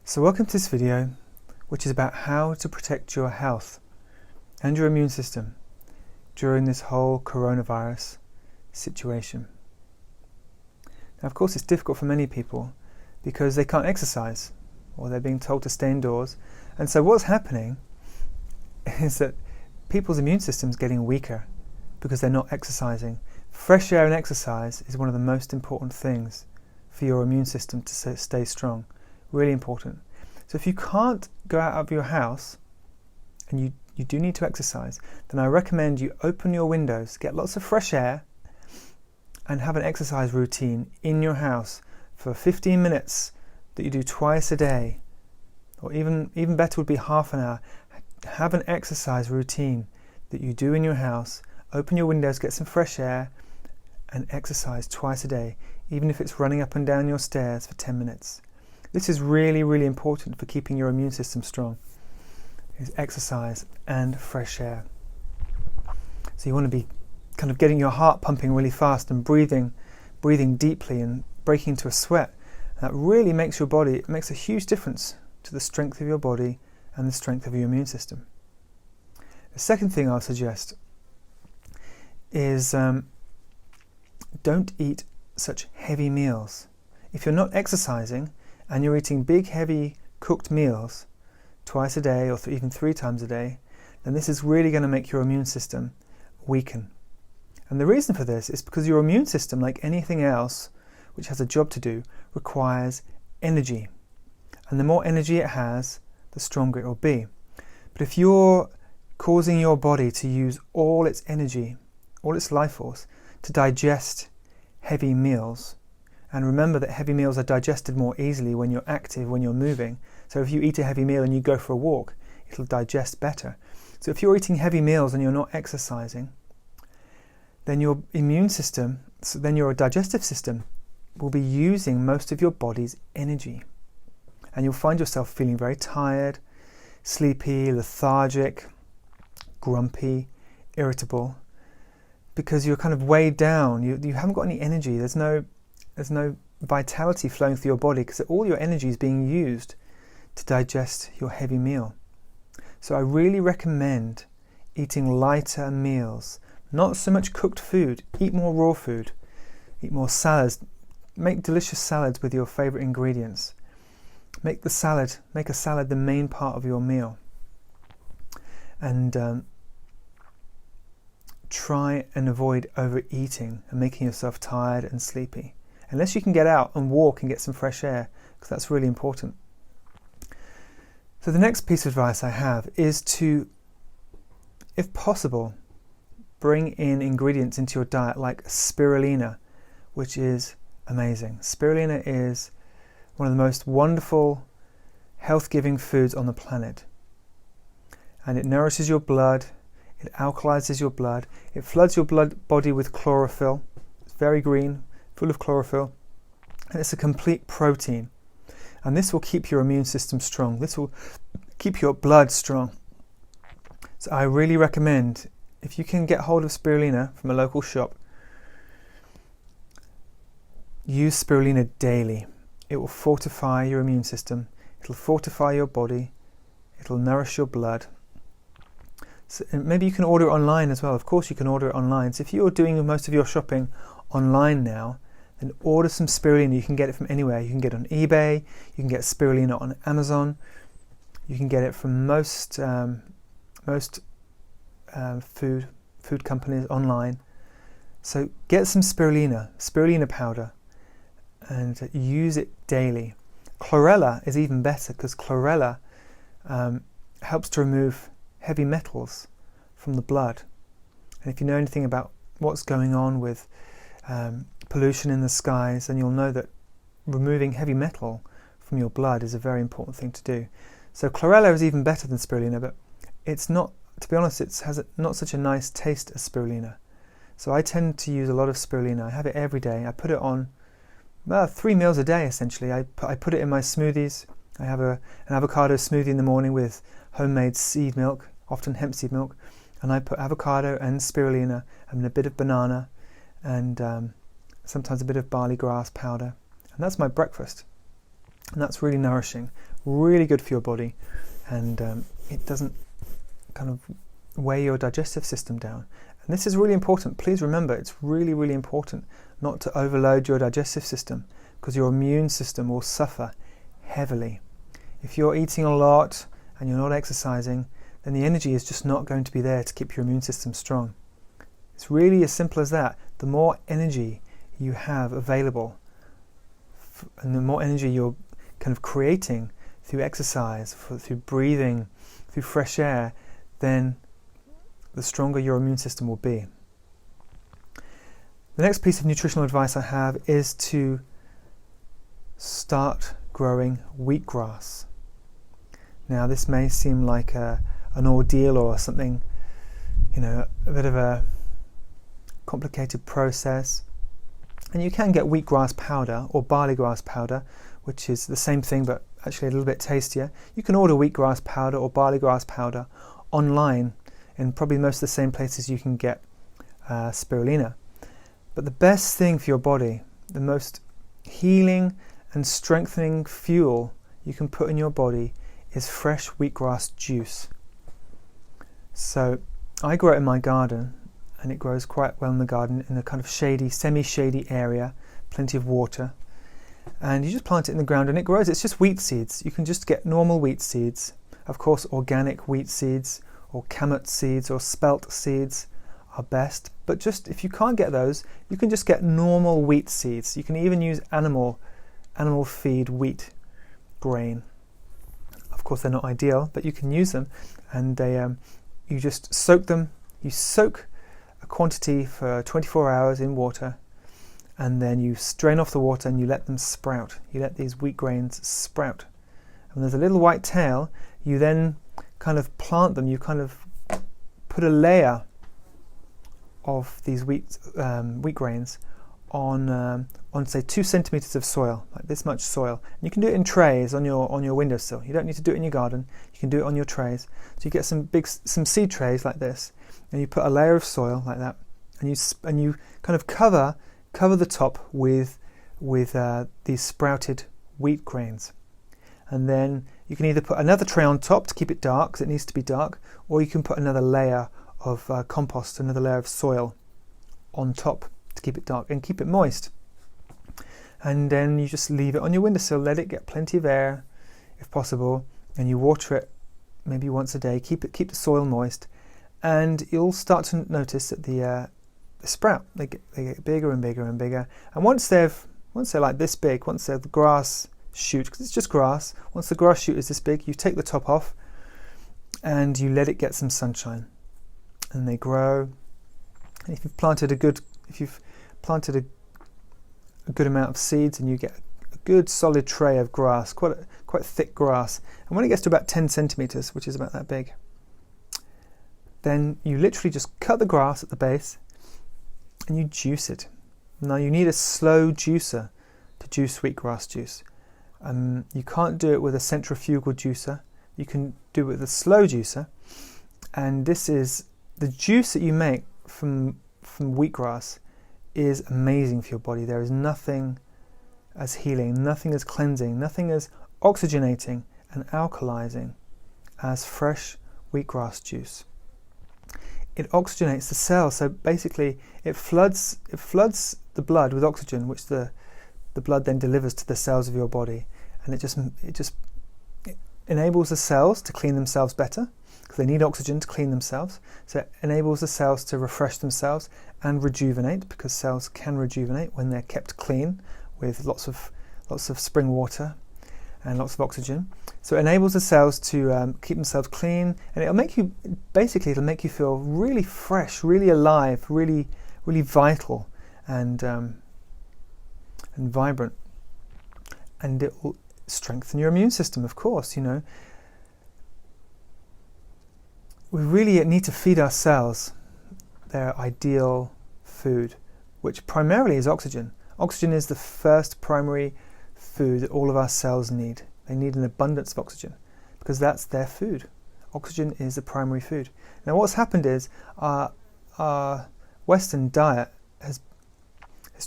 So welcome to this video, which is about how to protect your health and your immune system during this whole coronavirus situation. Now, of course, it's difficult for many people because they can't exercise or they're being told to stay indoors. And so what's happening is that people's immune system is getting weaker because they're not exercising. Fresh air and exercise is one of the most important things for your immune system to stay strong. Really important. So if you can't go out of your house and you do need to exercise, then I recommend you open your windows, get lots of fresh air, and have an exercise routine in your house for 15 minutes that you do twice a day, or even better would be half an hour. Have an exercise routine that you do in your house. Open your windows, get some fresh air, and exercise twice a day, even if it's running up and down your stairs for 10 minutes. This is really, really important for keeping your immune system strong, is exercise and fresh air. So you want to be kind of getting your heart pumping really fast and breathing deeply and breaking into a sweat. And that really makes your body, it makes a huge difference to the strength of your body and the strength of your immune system. The second thing I'll suggest is don't eat such heavy meals. If you're not exercising and you're eating big, heavy, cooked meals twice a day or even 3 times a day, then this is really going to make your immune system weaken. And the reason for this is because your immune system, like anything else which has a job to do, requires energy. And the more energy it has, the stronger it will be. But if you're causing your body to use all its energy, all its life force, to digest heavy meals, and remember that heavy meals are digested more easily when you're active, when you're moving. So if you eat a heavy meal and you go for a walk, it'll digest better. So if you're eating heavy meals and you're not exercising, then your immune system, then your digestive system will be using most of your body's energy. And you'll find yourself feeling very tired, sleepy, lethargic, grumpy, irritable, because you're kind of weighed down. You haven't got any energy. There's no vitality flowing through your body because all your energy is being used to digest your heavy meal. So I really recommend eating lighter meals, not so much cooked food. Eat more raw food, eat more salads, make delicious salads with your favorite ingredients. Make a salad the main part of your meal, and try and avoid overeating and making yourself tired and sleepy. Unless you can get out and walk and get some fresh air, because that's really important. So the next piece of advice I have is to, if possible, bring in ingredients into your diet like spirulina, which is amazing. Spirulina is one of the most wonderful, health-giving foods on the planet. And it nourishes your blood, it alkalizes your blood, it floods your body with chlorophyll. It's very green, full of chlorophyll, and it's a complete protein. And this will keep your immune system strong. This will keep your blood strong. So I really recommend, if you can get hold of spirulina from a local shop, use spirulina daily. It will fortify your immune system. It'll fortify your body. It'll nourish your blood. So maybe you can order it online as well. Of course you can order it online. So if you're doing most of your shopping online now, then order some spirulina. You can get it from anywhere. You can get it on eBay. You can get spirulina on Amazon. You can get it from most food companies online. So get some spirulina powder, and use it daily. Chlorella is even better because chlorella helps to remove heavy metals from the blood. And if you know anything about what's going on with pollution in the skies, then you'll know that removing heavy metal from your blood is a very important thing to do. So chlorella is even better than spirulina, but it's not, to be honest, it has not such a nice taste as spirulina. So I tend to use a lot of spirulina. I have it every day. I put it on 3 meals a day essentially. I put it in my smoothies. I have an avocado smoothie in the morning with homemade seed milk, often hemp seed milk, and I put avocado and spirulina and a bit of banana and sometimes a bit of barley grass powder, and that's my breakfast. And that's really nourishing, really good for your body, and it doesn't kind of weigh your digestive system down. And this is really important. Please remember, it's really, really important not to overload your digestive system, because your immune system will suffer heavily. If you're eating a lot and you're not exercising, then the energy is just not going to be there to keep your immune system strong. It's really as simple as that. The more energy you have available, and the more energy you're kind of creating through exercise, through breathing, through fresh air, then the stronger your immune system will be. The next piece of nutritional advice I have is to start growing wheatgrass. Now, this may seem like an ordeal or something, a bit of a complicated process. And you can get wheatgrass powder or barley grass powder, which is the same thing but actually a little bit tastier. You can order wheatgrass powder or barley grass powder online in probably most of the same places you can get spirulina. But the best thing for your body, the most healing and strengthening fuel you can put in your body, is fresh wheatgrass juice. So I grow it in my garden, and it grows quite well in the garden in a kind of shady, semi-shady area, plenty of water. And you just plant it in the ground and it grows. It's just wheat seeds. You can just get normal wheat seeds. Of course, organic wheat seeds or kamut seeds or spelt seeds are best. But just if you can't get those, you can just get normal wheat seeds. You can even use animal feed wheat grain. Of course, they're not ideal, but you can use them. And you just soak them. You soak a quantity for 24 hours in water, and then you strain off the water and you let them sprout. You let these wheat grains sprout. And there's a little white tail. You then kind of plant them. You kind of put a layer of these wheat grains on say 2 centimeters of soil, like this much soil. And you can do it in trays on your windowsill. You don't need to do it in your garden. You can do it on your trays. So you get some seed trays like this, and you put a layer of soil like that, and you kind of cover the top with these sprouted wheat grains. And then you can either put another tray on top to keep it dark, because it needs to be dark, or you can put another layer of compost, another layer of soil on top to keep it dark and keep it moist. And then you just leave it on your windowsill, let it get plenty of air if possible, and you water it maybe once a day. Keep the soil moist, and you'll start to notice that they sprout. They get bigger and bigger and bigger. And once they're like this big, once they're the grass shoot, because it's just grass, once the grass shoot is this big, you take the top off and you let it get some sunshine, and they grow. And if you've planted a good amount of seeds, and you get a good solid tray of grass, quite thick grass, and when it gets to about 10 centimeters, which is about that big, then you literally just cut the grass at the base and you juice it. Now you need a slow juicer to juice wheatgrass juice. You can't do it with a centrifugal juicer. You can do it with a slow juicer, and this is the juice that you make from wheatgrass is amazing for your body. There is nothing as healing, nothing as cleansing, nothing as oxygenating and alkalizing as fresh wheatgrass juice. It oxygenates the cells, so basically it floods the blood with oxygen, which the blood then delivers to the cells of your body, and it just enables the cells to clean themselves better, because they need oxygen to clean themselves. So it enables the cells to refresh themselves and rejuvenate, because cells can rejuvenate when they're kept clean with lots of spring water and lots of oxygen. So it enables the cells to keep themselves clean, and it'll make you feel really fresh, really alive, really vital and vibrant. And it will strengthen your immune system, of course. We really need to feed our cells their ideal food, which primarily is oxygen. Oxygen is the first primary food that all of our cells need. They need an abundance of oxygen because that's their food. Oxygen is the primary food. Now what's happened is our Western diet has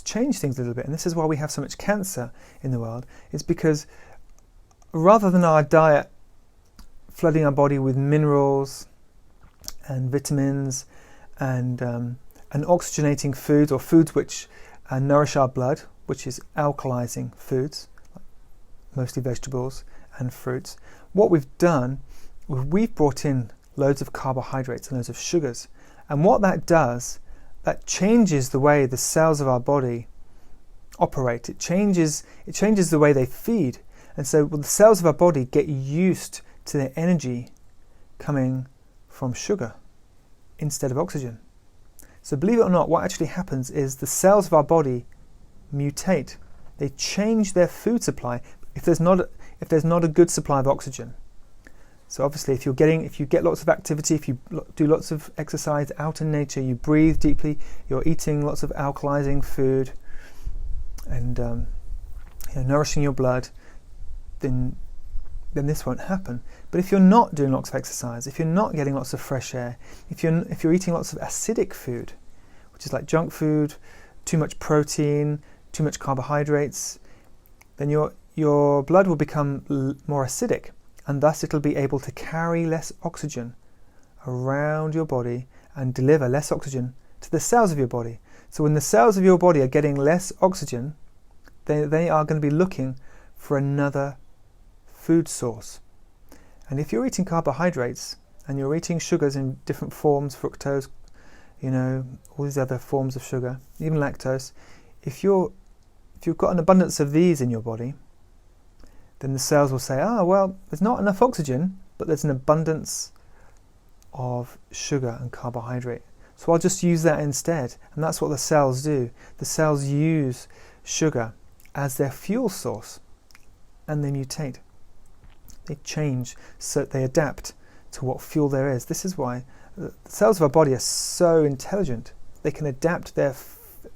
changed things a little bit, and this is why we have so much cancer in the world. It's because rather than our diet flooding our body with minerals and vitamins and oxygenating foods, or foods which nourish our blood, which is alkalizing foods, mostly vegetables and fruits, what we've done, we've brought in loads of carbohydrates and loads of sugars. And what that does, that changes the way the cells of our body operate. It changes the way they feed. And so the cells of our body get used to their energy coming from sugar instead of oxygen. So believe it or not, what actually happens is the cells of our body mutate. They change their food supply if there's not a good supply of oxygen. So obviously if you get lots of activity, if you do lots of exercise out in nature, you breathe deeply, you're eating lots of alkalizing food and nourishing your blood, then this won't happen. But if you're not doing lots of exercise, if you're not getting lots of fresh air, if you're eating lots of acidic food, which is like junk food, too much protein, too much carbohydrates, then your blood will become more acidic, and thus it'll be able to carry less oxygen around your body and deliver less oxygen to the cells of your body. So when the cells of your body are getting less oxygen, they are going to be looking for another food source. And if you're eating carbohydrates and you're eating sugars in different forms, fructose, all these other forms of sugar, even lactose, if you've got an abundance of these in your body, then the cells will say, well, there's not enough oxygen, but there's an abundance of sugar and carbohydrate. So I'll just use that instead. And that's what the cells do. The cells use sugar as their fuel source, and they mutate. They change, so they adapt to what fuel there is. This is why the cells of our body are so intelligent. They can adapt their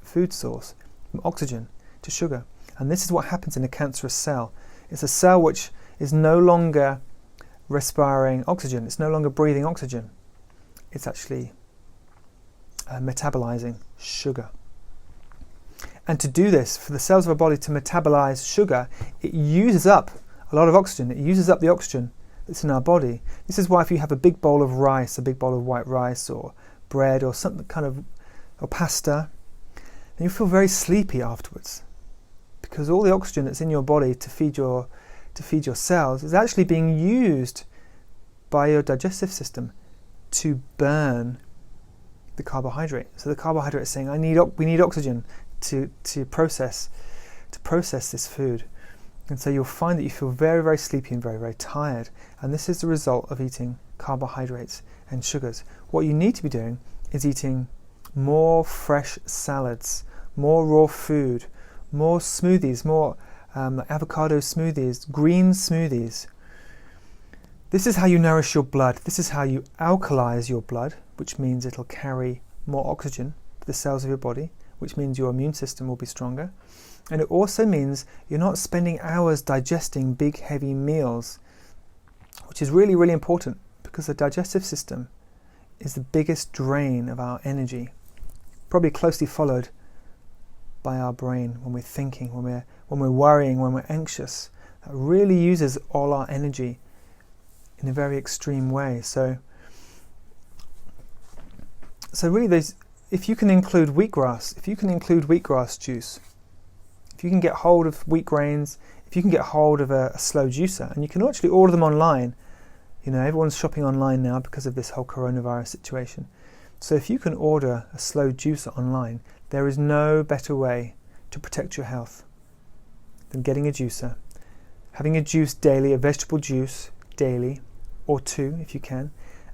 food source from oxygen to sugar. And this is what happens in a cancerous cell. It's a cell which is no longer respiring oxygen. It's no longer breathing oxygen. It's actually metabolizing sugar. And to do this, for the cells of our body to metabolize sugar, it uses up a lot of oxygen. It uses up the oxygen that's in our body. This is why if you have a big bowl of rice, a big bowl of white rice or bread or something or pasta, then you feel very sleepy afterwards, because all the oxygen that's in your body to feed your cells is actually being used by your digestive system to burn the carbohydrate. So the carbohydrate is saying, we need oxygen to process this food. And so you'll find that you feel very, very sleepy and very, very tired. And this is the result of eating carbohydrates and sugars. What you need to be doing is eating more fresh salads, more raw food, more smoothies, more avocado smoothies, green smoothies. This is how you nourish your blood. This is how you alkalize your blood, which means it'll carry more oxygen to the cells of your body, which means your immune system will be stronger. And it also means you're not spending hours digesting big, heavy meals, which is really, really important, because the digestive system is the biggest drain of our energy, probably closely followed by our brain when we're thinking, when we're worrying, when we're anxious. That really uses all our energy in a very extreme way. So really, if you can include wheatgrass juice, if you can get hold of wheat grains, if you can get hold of a slow juicer, and you can actually order them online. Everyone's shopping online now because of this whole coronavirus situation. So if you can order a slow juicer online, there is no better way to protect your health than getting a juicer, having a juice daily, a vegetable juice daily, or 2 if you can,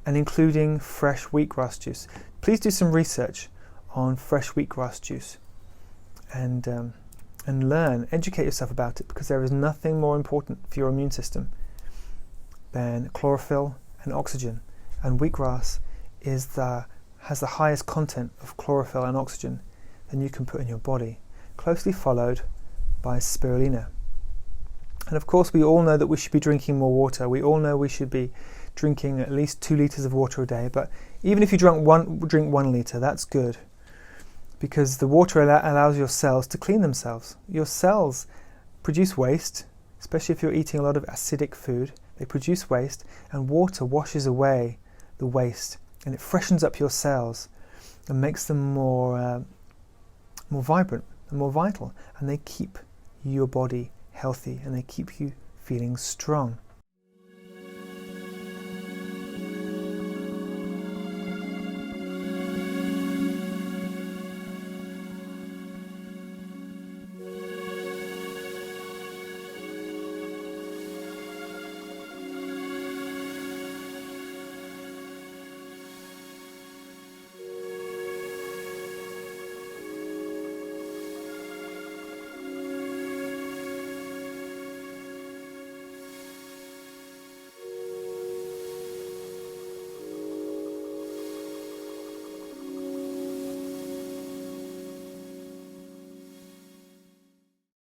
and including fresh wheatgrass juice. Please do some research on fresh wheatgrass juice and educate yourself about it, because there is nothing more important for your immune system than chlorophyll and oxygen. And wheatgrass has the highest content of chlorophyll and oxygen than you can put in your body, closely followed by spirulina. And of course, we all know that we should be drinking more water. We all know we should be drinking at least 2 litres of water a day. But even if you drink 1 litre, that's good, because the water allows your cells to clean themselves. Your cells produce waste, especially if you're eating a lot of acidic food. They produce waste, and water washes away the waste, and it freshens up your cells and makes them more vibrant and more vital, and they keep your body healthy, and they keep you feeling strong.